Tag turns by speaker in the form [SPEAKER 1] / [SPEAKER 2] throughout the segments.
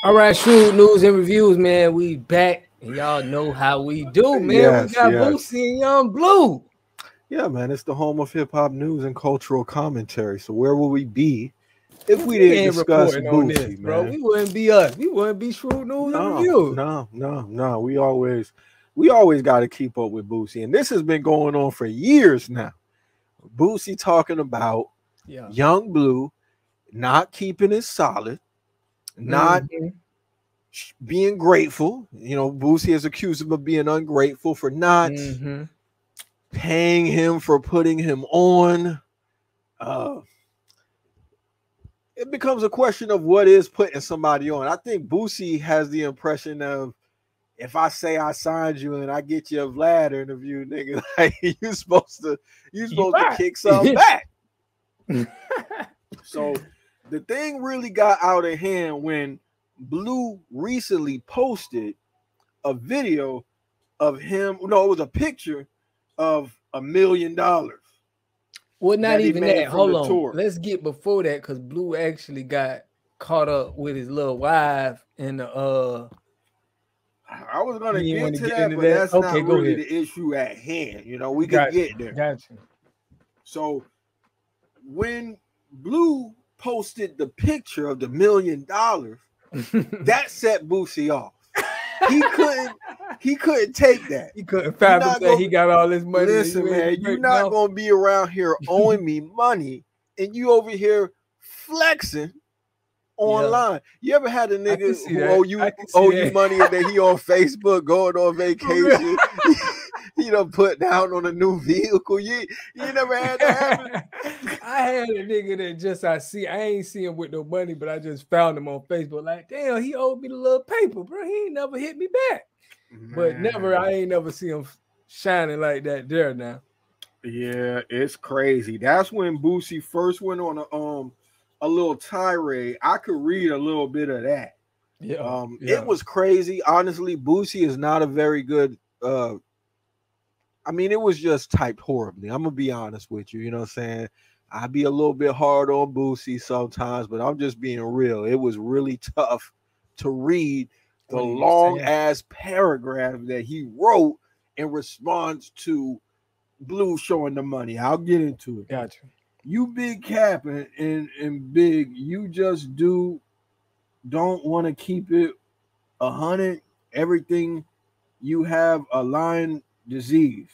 [SPEAKER 1] All right, shoot, news and reviews, man. We back, and y'all know how we do, man.
[SPEAKER 2] Yes,
[SPEAKER 1] we got
[SPEAKER 2] yes.
[SPEAKER 1] Boosie and Young Blue.
[SPEAKER 2] Yeah, man, it's the home of hip hop news and cultural commentary. So where will we be if we
[SPEAKER 1] We
[SPEAKER 2] didn't
[SPEAKER 1] ain't
[SPEAKER 2] discuss
[SPEAKER 1] reporting on this,
[SPEAKER 2] Boosie,
[SPEAKER 1] bro.
[SPEAKER 2] man?
[SPEAKER 1] We wouldn't be us. We wouldn't be Shrewd News and Reviews.
[SPEAKER 2] No. We always got to keep up with Boosie, and this has been going on for years now. Boosie talking about Young Bleu not keeping it solid, not being grateful. You know, Boosie has accused him of being ungrateful for not paying him for putting him on. It becomes a question of what is putting somebody on. I think Boosie has the impression of, if I say I signed you and I get you a Vlad interview, nigga, like you supposed to kick something back. So the thing really got out of hand when Bleu recently posted a video of him. No, it was a picture of $1 million.
[SPEAKER 1] Well, not even that. Hold on. Tour. Let's get before that, because Bleu actually got caught up with his little wife and
[SPEAKER 2] I was gonna get to that, but that's not really the issue at hand. You know, we could get there.
[SPEAKER 1] Gotcha.
[SPEAKER 2] So when Bleu posted the picture of the $1 million, that set Boosie off. He couldn't take that.
[SPEAKER 1] He couldn't fathom that he got all this money.
[SPEAKER 2] Listen, man, you're not gonna be around here owing me money, and you over here flexing online. You ever had a nigga who owe you money and then he on Facebook going on vacation? You know, put down on a new vehicle. You never had that happen?
[SPEAKER 1] I had a nigga that I ain't see him with no money, but I just found him on Facebook. Like, damn, he owed me the little paper, bro. He ain't never hit me back. Man. But I ain't never see him shining like that there now.
[SPEAKER 2] Yeah, it's crazy. That's when Boosie first went on a little tirade. I could read a little bit of that. Yeah, It was crazy. Honestly, Boosie is not a very good I mean, it was just typed horribly. I'm gonna be honest with you. You know what I'm saying? I'd be a little bit hard on Boosie sometimes, but I'm just being real. It was really tough to read the long ass paragraph that he wrote in response to Bleu showing the money. I'll get into it.
[SPEAKER 1] Gotcha.
[SPEAKER 2] You big cap and big, you just don't want to keep it 100. Everything you have a lying disease.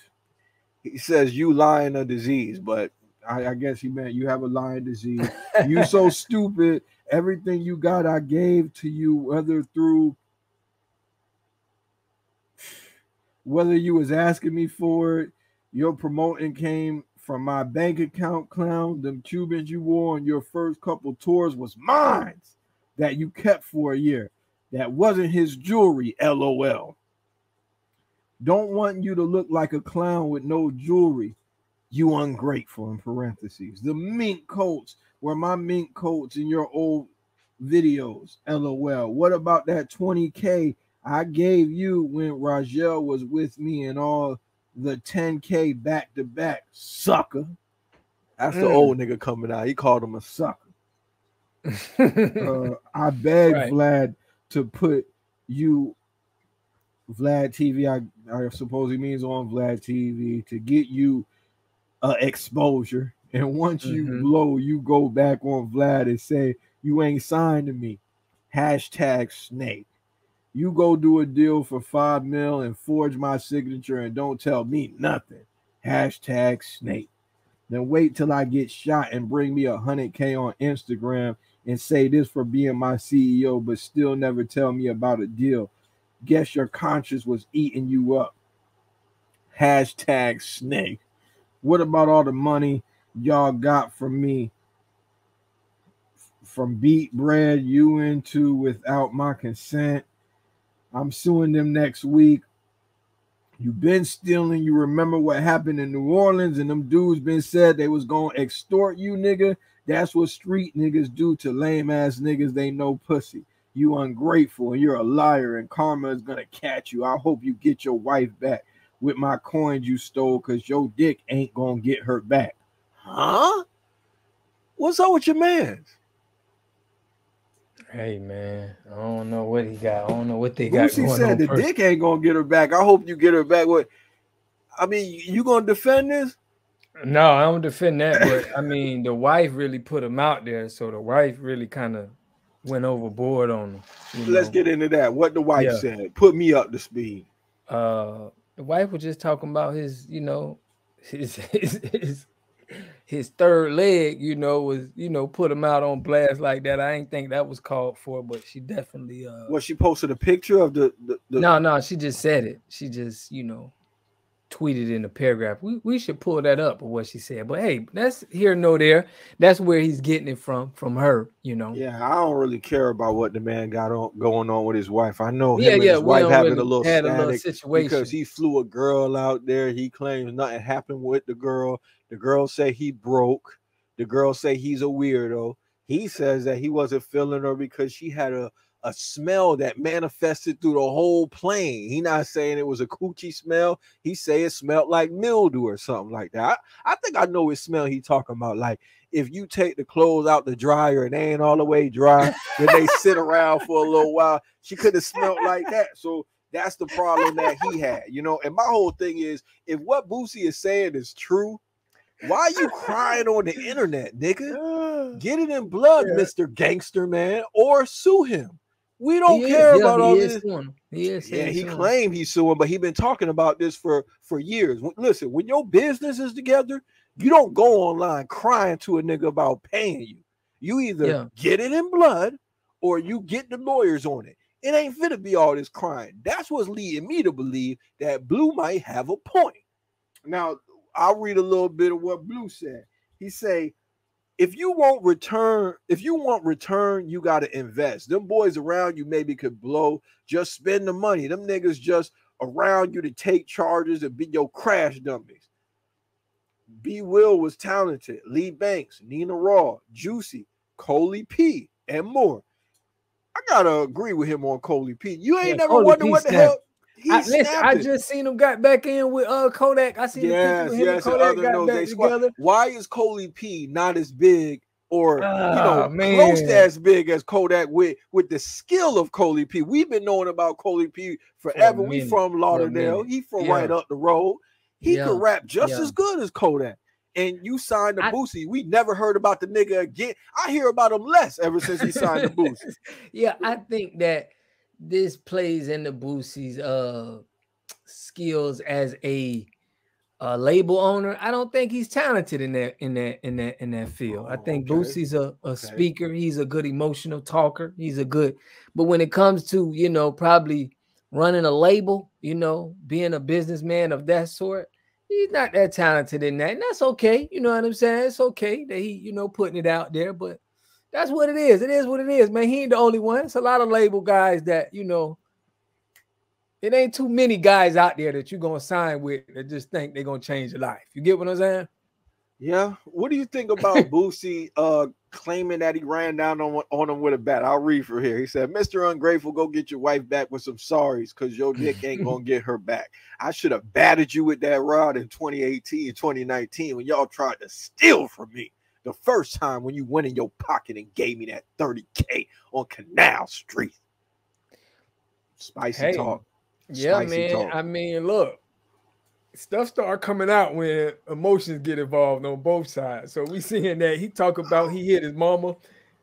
[SPEAKER 2] He says you lying a disease, but I guess he meant you have a lying disease. You so stupid. Everything you got, I gave to you, whether you was asking me for it, your promoting came from my bank account, clown. Them Cubans you wore on your first couple tours was mine that you kept for a year. That wasn't his jewelry, LOL. Don't want you to look like a clown with no jewelry. You ungrateful, in parentheses. The mink coats were my mink coats in your old videos, LOL. What about that 20K I gave you when Rajel was with me and all the 10K back to back, sucker? That's the old nigga coming out. He called him a sucker. I begged Vlad to put you, Vlad TV, I suppose he means on Vlad TV, to get you exposure. And once you blow, you go back on Vlad and say, you ain't signed to me. #snake. You go do a deal for $5 million and forge my signature and don't tell me nothing. #snake. Then wait till I get shot and bring me 100K on Instagram and say this for being my CEO, but still never tell me about a deal. Guess your conscience was eating you up. #snake. What about all the money y'all got from me? From beat bread you into without my consent. I'm suing them next week. You been stealing. You remember what happened in New Orleans and them dudes been said they was gonna extort you, nigga. That's what street niggas do to lame ass niggas they know pussy. You ungrateful and you're a liar and karma is gonna catch you. I hope you get your wife back with my coins you stole, because your dick ain't gonna get her back. Huh? What's up with your mans?
[SPEAKER 1] Hey man, I don't know what he got. I don't know what they got
[SPEAKER 2] Boosie
[SPEAKER 1] going
[SPEAKER 2] said
[SPEAKER 1] on.
[SPEAKER 2] the dick ain't gonna get her back. I hope you get her back. What? I mean, you gonna defend this?
[SPEAKER 1] No, I don't defend that, but I mean, the wife really put him out there, so the wife really kind of went overboard on him.
[SPEAKER 2] Let's get into that. What the wife
[SPEAKER 1] Yeah.
[SPEAKER 2] said. Put me up to speed.
[SPEAKER 1] The wife was just talking about his, his his third leg, was put him out on blast like that. I ain't think that was called for, but she definitely
[SPEAKER 2] Well, she posted a picture of the
[SPEAKER 1] No, she just said it. She just, tweeted in a paragraph. We should pull that up of what she said. But hey, that's here no there. That's where he's getting it from her,
[SPEAKER 2] Yeah, I don't really care about what the man got going on with his wife. I know him
[SPEAKER 1] Yeah,
[SPEAKER 2] and
[SPEAKER 1] yeah,
[SPEAKER 2] his
[SPEAKER 1] we
[SPEAKER 2] wife
[SPEAKER 1] don't
[SPEAKER 2] having
[SPEAKER 1] really
[SPEAKER 2] a little
[SPEAKER 1] had a little
[SPEAKER 2] static
[SPEAKER 1] situation.
[SPEAKER 2] because he flew a girl out there. He claims nothing happened with the girl. The girl say he broke. The girl say he's a weirdo. He says that he wasn't feeling her because she had a smell that manifested through the whole plane. He not saying it was a coochie smell. He say it smelled like mildew or something like that. I think I know what smell he talking about. Like if you take the clothes out the dryer and they ain't all the way dry, then they sit around for a little while. She could have smelled like that. So that's the problem that he had, And my whole thing is, if what Boosie is saying is true, why are you crying on the internet, nigga? Get it in blood, yeah. Mr. Gangster Man, or sue him. We don't care about all this. He claimed he's suing, but he been talking about this for years. Listen, when your business is together, you don't go online crying to a nigga about paying you. You either get it in blood or you get the lawyers on it. It ain't fit to be all this crying. That's what's leading me to believe that Bleu might have a point. Now, I'll read a little bit of what Bleu said. He say, if you want return, you got to invest. Them boys around you maybe could blow. Just spend the money. Them niggas just around you to take charges and be your crash dummies. B. Will was talented. Lee Banks, Nina Raw, Juicy, Coley P, and more. I gotta agree with him on Coley P. You ain't never wondered what the hell.
[SPEAKER 1] I just seen him got back in with Kodak. I seen the picture with him and Kodak got back together.
[SPEAKER 2] Why is Coley P not as big or close to as big as Kodak with the skill of Coley P? We've been knowing about Coley P forever. We from Lauderdale. He from right up the road. He could rap just as good as Kodak. And you signed to Boosie. We never heard about the nigga again. I hear about him less ever since he signed to Boosie.
[SPEAKER 1] Yeah, I think that this plays into Boosie's skills as a label owner. I don't think he's talented in that field. I think Boosie's a speaker. He's a good emotional talker. But when it comes to probably running a label, being a businessman of that sort, he's not that talented in that. And that's okay. You know what I'm saying? It's okay that he, putting it out there, but that's what it is. It is what it is, man. He ain't the only one. It's a lot of label guys that, it ain't too many guys out there that you're going to sign with that just think they're going to change your life. You get what I'm saying?
[SPEAKER 2] Yeah. What do you think about Boosie claiming that he ran down on him with a bat? I'll read from here. He said, Mr. Ungrateful, go get your wife back with some sorries because your dick ain't going to get her back. I should have batted you with that rod in 2018 and 2019 when y'all tried to steal from me. The first time when you went in your pocket and gave me that 30K on Canal Street. Spicy talk.
[SPEAKER 1] Yeah, man. Talk. I mean, look, stuff start coming out when emotions get involved on both sides. So we seeing that he talk about he hit his mama.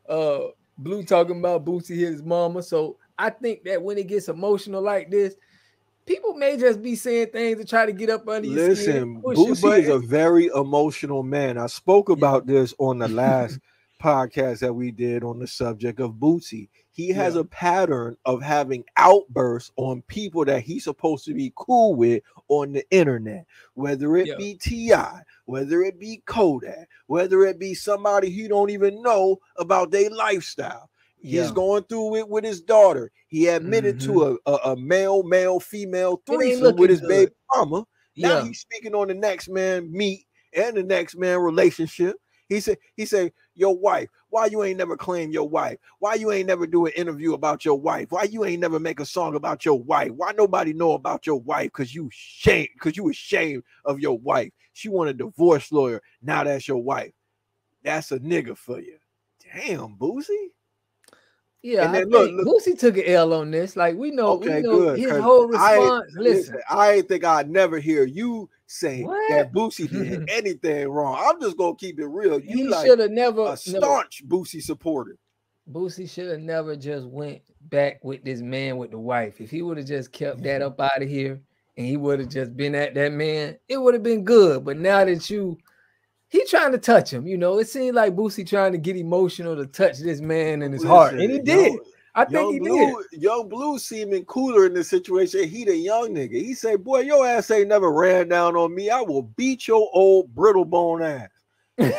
[SPEAKER 1] Bleu talking about Boosie hit his mama. So I think that when it gets emotional like this, people may just be saying things to try to get up under your skin.
[SPEAKER 2] Listen, Boosie is a very emotional man. I spoke about this on the last podcast that we did on the subject of Boosie. He has a pattern of having outbursts on people that he's supposed to be cool with on the internet, whether it be T.I., whether it be Kodak, whether it be somebody he don't even know about their lifestyle. He's going through it with his daughter. He admitted to a male, female threesome with his baby mama. Now he's speaking on the next man meet and the next man relationship. He said, your wife, why you ain't never claim your wife? Why you ain't never do an interview about your wife? Why you ain't never make a song about your wife? Why nobody know about your wife? Because you ashamed of your wife. She want a divorce lawyer. Now that's your wife. That's a nigga for you. Damn, Boosie.
[SPEAKER 1] Yeah,
[SPEAKER 2] And
[SPEAKER 1] I
[SPEAKER 2] then look,
[SPEAKER 1] think Boosie took an L on this. Like we know
[SPEAKER 2] good.
[SPEAKER 1] his whole
[SPEAKER 2] I
[SPEAKER 1] response. Listen,
[SPEAKER 2] I think I'd never hear you say
[SPEAKER 1] what?
[SPEAKER 2] that Boosie did anything wrong. I'm just gonna keep it real. You
[SPEAKER 1] He
[SPEAKER 2] like
[SPEAKER 1] should have never
[SPEAKER 2] a staunch Boosie supporter.
[SPEAKER 1] Boosie should have never just went back with this man with the wife. If he would have just kept that up out of here and he would have just been at that man, it would have been good. But now that he trying to touch him, it seemed like Boosie trying to get emotional to touch this man in his heart. And he did. I think he did.
[SPEAKER 2] Young Blue seeming cooler in this situation. He the young nigga. He said, boy, your ass ain't never ran down on me. I will beat your old brittle bone ass. He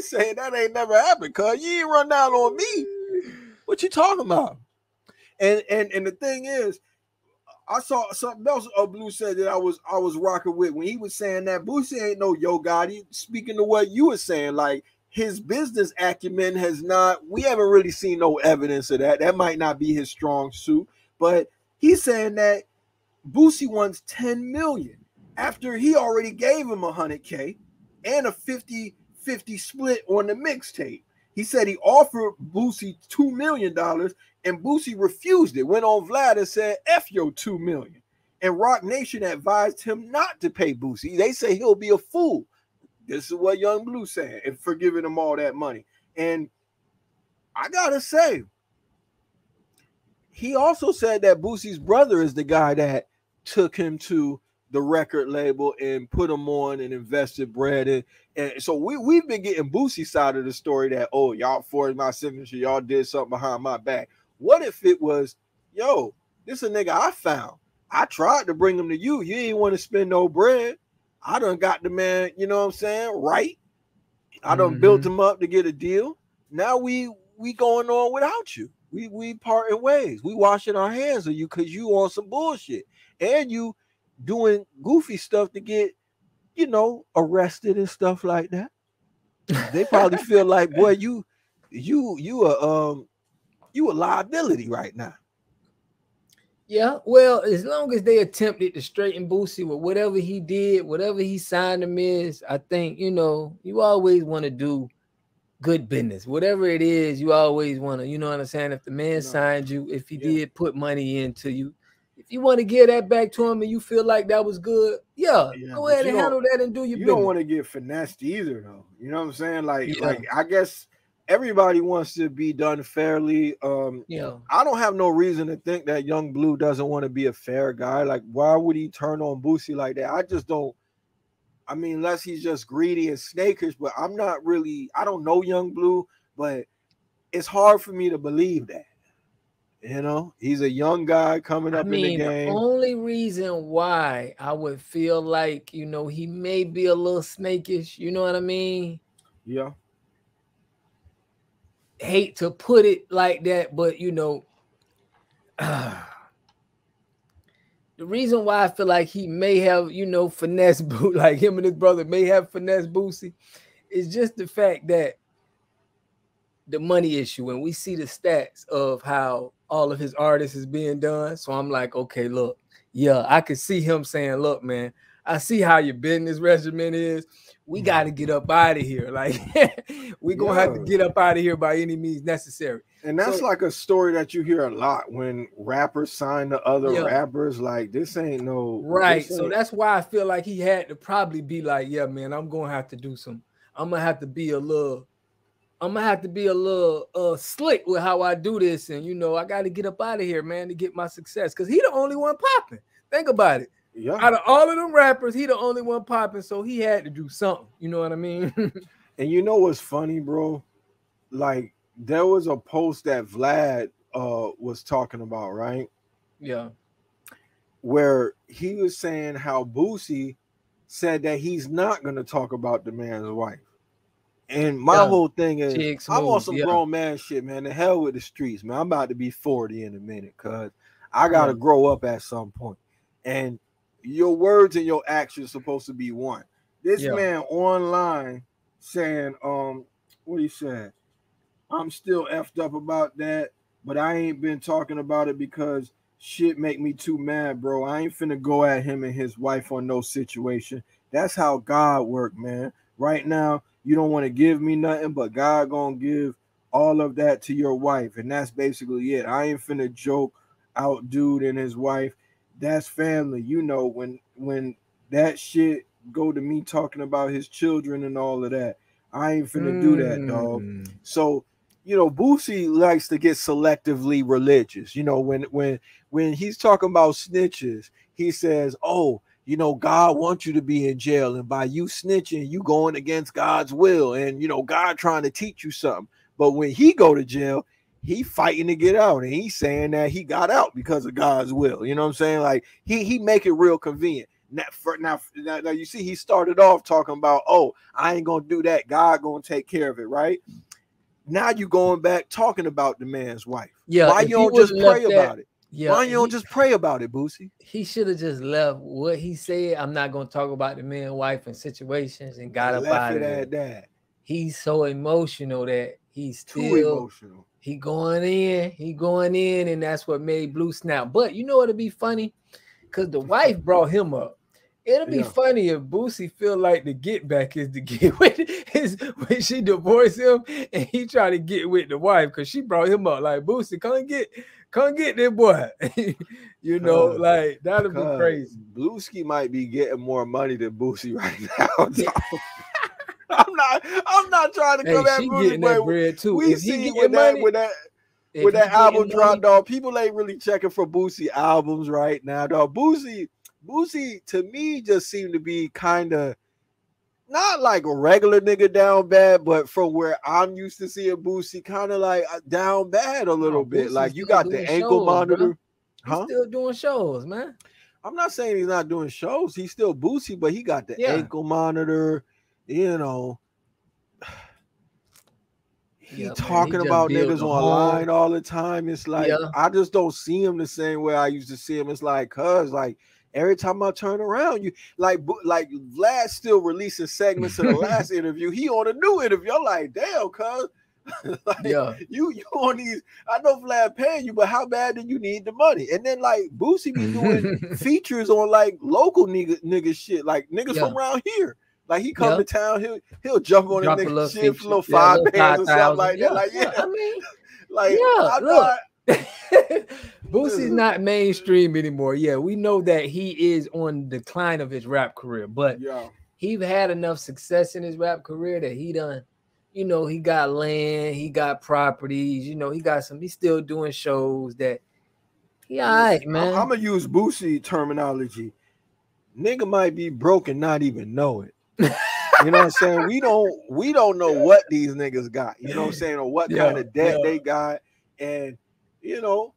[SPEAKER 2] said that ain't never happened, cuz you ain't run down on me. What you talking about? And the thing is, I saw something else Blue said that I was rocking with when he was saying that Boosie ain't no Yo Gotti. Speaking to what you were saying, like his business acumen we haven't really seen no evidence of that. That might not be his strong suit, but he's saying that Boosie wants 10 million after he already gave him 100K and a 50-50 split on the mixtape. He said he offered Boosie $2 million and Boosie refused it. Went on Vlad and said, F your $2 million. And Rock Nation advised him not to pay Boosie. They say he'll be a fool. This is what Young Blue said, and for giving him all that money. And I gotta say, he also said that Boosie's brother is the guy that took him to the record label and put him on and invested bread in. And so we've been getting Boosie's side of the story that, oh, y'all forged my signature, y'all did something behind my back. What if it was, yo, this a nigga I found. I tried to bring him to you. You ain't want to spend no bread. I done got the man, you know what I'm saying, right? I done built him up to get a deal. Now we going on without you. We parting ways. We washing our hands of you because you on some bullshit. And you doing goofy stuff to get, arrested and stuff like that. They probably feel like, boy, you a liability right now.
[SPEAKER 1] Yeah, well, as long as they attempted to straighten Boosie with whatever he did, whatever he signed him is, I think, you always want to do good business. Whatever it is, you always want to, you know what I'm saying? If the man signed you, if he did put money into you, if you want to give that back to him and you feel like that was good, go ahead and handle that and do your business.
[SPEAKER 2] You don't want to get finessed either, though. You know what I'm saying? Like I guess everybody wants to be done fairly. I don't have no reason to think that Young Blue doesn't want to be a fair guy. Like, why would he turn on Boosie like that? I just don't. I mean, unless he's just greedy and snakish, but I don't know Young Blue, but it's hard for me to believe that. He's a young guy coming up in the game.
[SPEAKER 1] The only reason why I would feel like, he may be a little snakish, you know what I mean?
[SPEAKER 2] Yeah.
[SPEAKER 1] Hate to put it like that, but the reason why I feel like he may have, finesse Boosie, like him and his brother may have finesse Boosie, is just the fact that the money issue, and we see the stats of how all of his artists is being done. So I'm like, okay, look, I could see him saying, look, man, I see how your business regimen is. We got to get up out of here. Like, we're going to have to get up out of here by any means necessary.
[SPEAKER 2] And that's like a story that you hear a lot when rappers sign to other rappers. Like, this ain't no...
[SPEAKER 1] Right. So that's why I feel like he had to probably be like, yeah, man, I'm going to have to do some... I'm going to have to be a little slick with how I do this. And, I got to get up out of here, man, to get my success. Because he the only one popping. Think about it. Yeah. Out of all of them rappers, he the only one popping. So he had to do something. You know what I mean?
[SPEAKER 2] And you know what's funny, bro? Like, there was a post that Vlad was talking about, right?
[SPEAKER 1] Yeah.
[SPEAKER 2] Where he was saying how Boosie said that he's not going to talk about the man's wife. And my whole thing is, I'm on some grown man shit, man. The hell with the streets, man. I'm about to be 40 in a minute, cuz I got to grow up at some point. And your words and your actions supposed to be one. This man online saying, what he said, I'm still effed up about that, but I ain't been talking about it because shit make me too mad, bro. I ain't finna go at him and his wife on no situation. That's how God work, man. Right now, you don't want to give me nothing, but God gonna give all of that to your wife, and that's basically it. I ain't finna joke out dude and his wife. That's family. You know, when that shit go to me talking about his children and all of that, I ain't finna do that, dog. So, you know, Boosie likes to get selectively religious. You know, when he's talking about snitches, he says, "Oh, you know, God wants you to be in jail, and by you snitching, you going against God's will, and you know, God trying to teach you something." But when he go to jail, he fighting to get out, and he's saying that he got out because of God's will. You know what I'm saying? Like he make it real convenient. Now, you see, he started off talking about, "Oh, I ain't gonna do that. God gonna take care of it," right? Now you going back talking about the man's wife.
[SPEAKER 1] Yeah,
[SPEAKER 2] why you don't just pray about it?
[SPEAKER 1] Yeah,
[SPEAKER 2] why you don't just pray about it, Boosie?
[SPEAKER 1] He should have just left what he said. I'm not gonna talk about the man's wife and situations, and got up out of there. That. He's so emotional that he's still too emotional. He going in, and that's what made Bleu snap. But you know what'd be funny? Because the wife brought him up. It'll be funny if Boosie feel like the get back is to get with when she divorced him and he try to get with the wife because she brought him up. Like, Boosie, come get that boy. You know, like that'll be crazy.
[SPEAKER 2] Blueski might be getting more money than Boosie right now. I'm not trying to come at Boosie,
[SPEAKER 1] getting that bread too.
[SPEAKER 2] We see with that album drop, dog. People ain't really checking for Boosie albums right now, dog. Boosie to me just seemed to be kind of not like a regular nigga down bad, but from where I'm used to seeing Boosie, kind of like down bad a little bit. Like you got the ankle monitor.
[SPEAKER 1] He's still doing shows, man.
[SPEAKER 2] I'm not saying he's not doing shows. He's still Boosie, but he got the ankle monitor. You know, he talking about niggas online all the time. It's like I just don't see him the same way I used to see him. It's like, cuz like every time I turn around, you like Vlad still releasing segments of the last interview. He on a new interview. I'm like, damn, cuz. Like, you on these. I know Vlad paying you, but how bad do you need the money? And then like Boosie be doing features on like local nigga shit, like niggas from around here. Like he come to town, he'll jump on a nigga shit for little 5 bands or something like that. Like I mean, like I thought.
[SPEAKER 1] Boosie's not mainstream anymore. Yeah, we know that he is on the decline of his rap career, but he had enough success in his rap career that he done. You know, he got land, he got properties. You know, he got some. He's still doing shows that. He all right, man.
[SPEAKER 2] I'm gonna use Boosie terminology. Nigga might be broke and not even know it. You know what I'm saying? We don't know what these niggas got. You know what I'm saying? Or what kind of debt they got. And you know,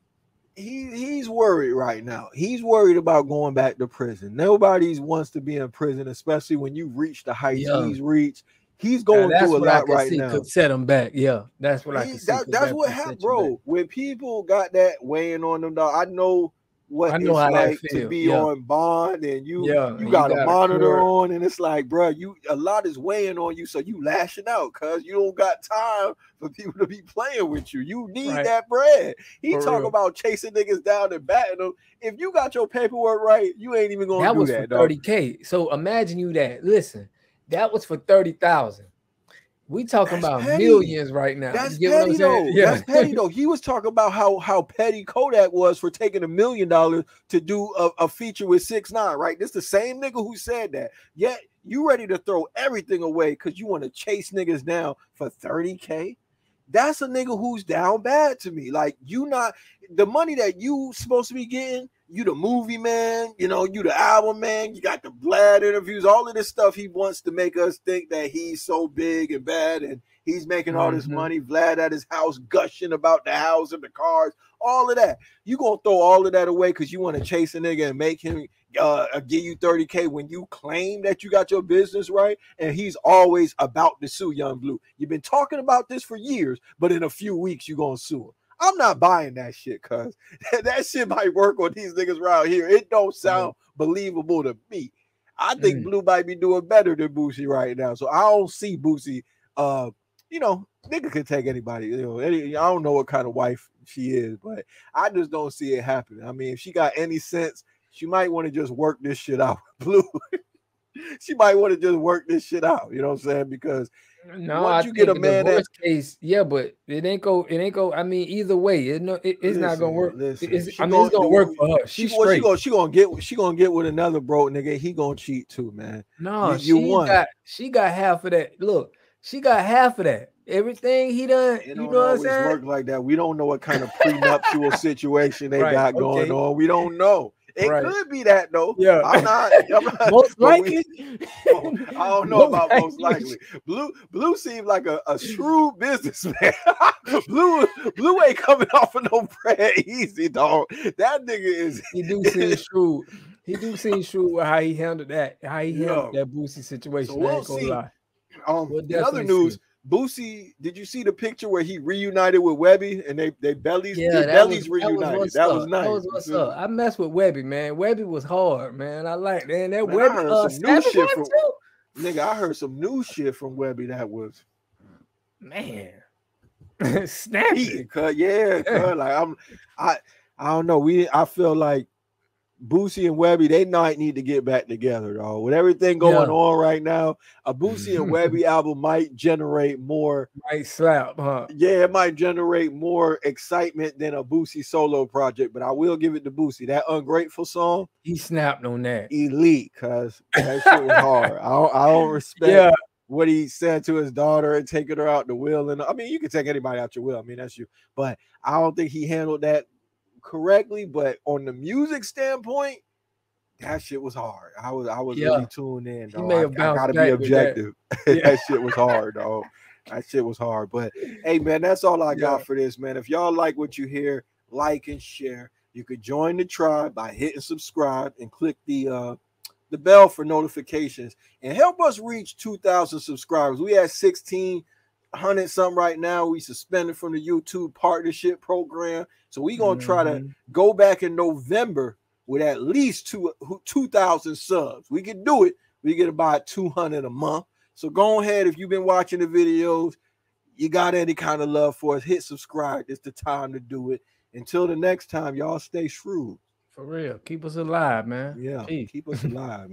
[SPEAKER 2] he's worried right now. He's worried about going back to prison. Nobody wants to be in prison, especially when you reach the heights he's reached. He's going through a lot right now.
[SPEAKER 1] Could set him back. Yeah, that's what I can see.
[SPEAKER 2] That's what happened, bro. When people got that weighing on them, dog, I know what it's like to be on bond, and you got a monitor on, and it's like, bro, a lot is weighing on you, so you lashing out because you don't got time for people to be playing with you. You need that bread. He talk about chasing niggas down and batting them. If you got your paperwork right, you ain't even gonna do that.
[SPEAKER 1] That was for $30K. So imagine you that. Listen, that was for 30,000. We talking about millions right now.
[SPEAKER 2] That's petty though. Yeah. That's petty though. He was talking about how petty Kodak was for taking $1 million to do a feature with 6ix9ine, right? This the same nigga who said that. Yet you ready to throw everything away because you want to chase niggas down for 30K? That's a nigga who's down bad to me. Like you not the money that you supposed to be getting. You the movie man, you know, you the album man, you got the Vlad interviews, all of this stuff. He wants to make us think that he's so big and bad and he's making all this money. Vlad at his house gushing about the house and the cars, all of that. You gonna throw all of that away because you want to chase a nigga and make him give you 30K when you claim that you got your business right, and he's always about to sue Young Bleu. You've been talking about this for years, but in a few weeks you gonna sue him. I'm not buying that shit, cuz that shit might work on these niggas around here. It don't sound believable to me. I think Bleu might be doing better than Boosie right now. So I don't see Boosie. You know, nigga can take anybody. You know, I don't know what kind of wife she is, but I just don't see it happening. I mean, if she got any sense, she might want to just work this shit out with Bleu. she might want to just work this shit out. You know what I'm saying? Because
[SPEAKER 1] No,
[SPEAKER 2] once
[SPEAKER 1] I
[SPEAKER 2] you get a
[SPEAKER 1] think
[SPEAKER 2] man
[SPEAKER 1] the
[SPEAKER 2] that
[SPEAKER 1] worst case, yeah, but it ain't go. I mean, either way, it's not gonna work.
[SPEAKER 2] Listen,
[SPEAKER 1] It's gonna work for her. She's straight.
[SPEAKER 2] She gonna get with another broke nigga. He gonna cheat too, man.
[SPEAKER 1] No,
[SPEAKER 2] You won.
[SPEAKER 1] she got half of that. Look, she got half of that. Everything he done,
[SPEAKER 2] It
[SPEAKER 1] you
[SPEAKER 2] don't
[SPEAKER 1] know what I'm
[SPEAKER 2] always
[SPEAKER 1] saying?
[SPEAKER 2] work like that. We don't know what kind of prenuptial situation they
[SPEAKER 1] Right,
[SPEAKER 2] got going
[SPEAKER 1] okay.
[SPEAKER 2] on. We don't know. It
[SPEAKER 1] Right.
[SPEAKER 2] could be that though.
[SPEAKER 1] Yeah.
[SPEAKER 2] I'm not
[SPEAKER 1] Most likely.
[SPEAKER 2] I don't know about most likely. Blue seems like a shrewd businessman. Blue ain't coming off of no bread easy, dog. That nigga is.
[SPEAKER 1] He do seem shrewd. He do seem shrewd with how he handled that. How he handled that Boosie situation.
[SPEAKER 2] So we'll see. In other news, Boosie, did you see the picture where he reunited with Webby and they bellies? Yeah, bellies reunited. That was nice.
[SPEAKER 1] That was what's up. I messed with Webby, man. Webby was hard, man. I like that. That
[SPEAKER 2] man,
[SPEAKER 1] Webby.
[SPEAKER 2] I heard some new shit from nigga. I heard some new shit from Webby that was
[SPEAKER 1] man. Snappy.
[SPEAKER 2] Cause like I don't know. I feel like Boosie and Webby, they might need to get back together, though. With everything going on right now, a Boosie and Webby album might generate more.
[SPEAKER 1] Might slap, huh?
[SPEAKER 2] Yeah, it might generate more excitement than a Boosie solo project. But I will give it to Boosie. That Ungrateful song,
[SPEAKER 1] he snapped on that.
[SPEAKER 2] Elite, cause that shit was hard. I don't respect what he said to his daughter and taking her out the will. And I mean, you can take anybody out your will. I mean, that's you. But I don't think he handled that correctly. But on the music standpoint, that shit was hard. I was really tuned in. I gotta be objective. That shit was hard, dog. That shit was hard. But hey, man, that's all I got for this, man. If y'all like what you hear, like and share. You could join the tribe by hitting subscribe and click the bell for notifications and help us reach 2,000 subscribers. We at 1,600 something right now. We suspended from the YouTube partnership program. So we gonna try to go back in November with at least 2,000 subs. We can do it. We get about 200 a month. So go ahead. If you've been watching the videos, you got any kind of love for us, hit subscribe. It's the time to do it. Until the next time, y'all stay shrewd.
[SPEAKER 1] For real. Keep us alive, man.
[SPEAKER 2] Yeah, keep us alive.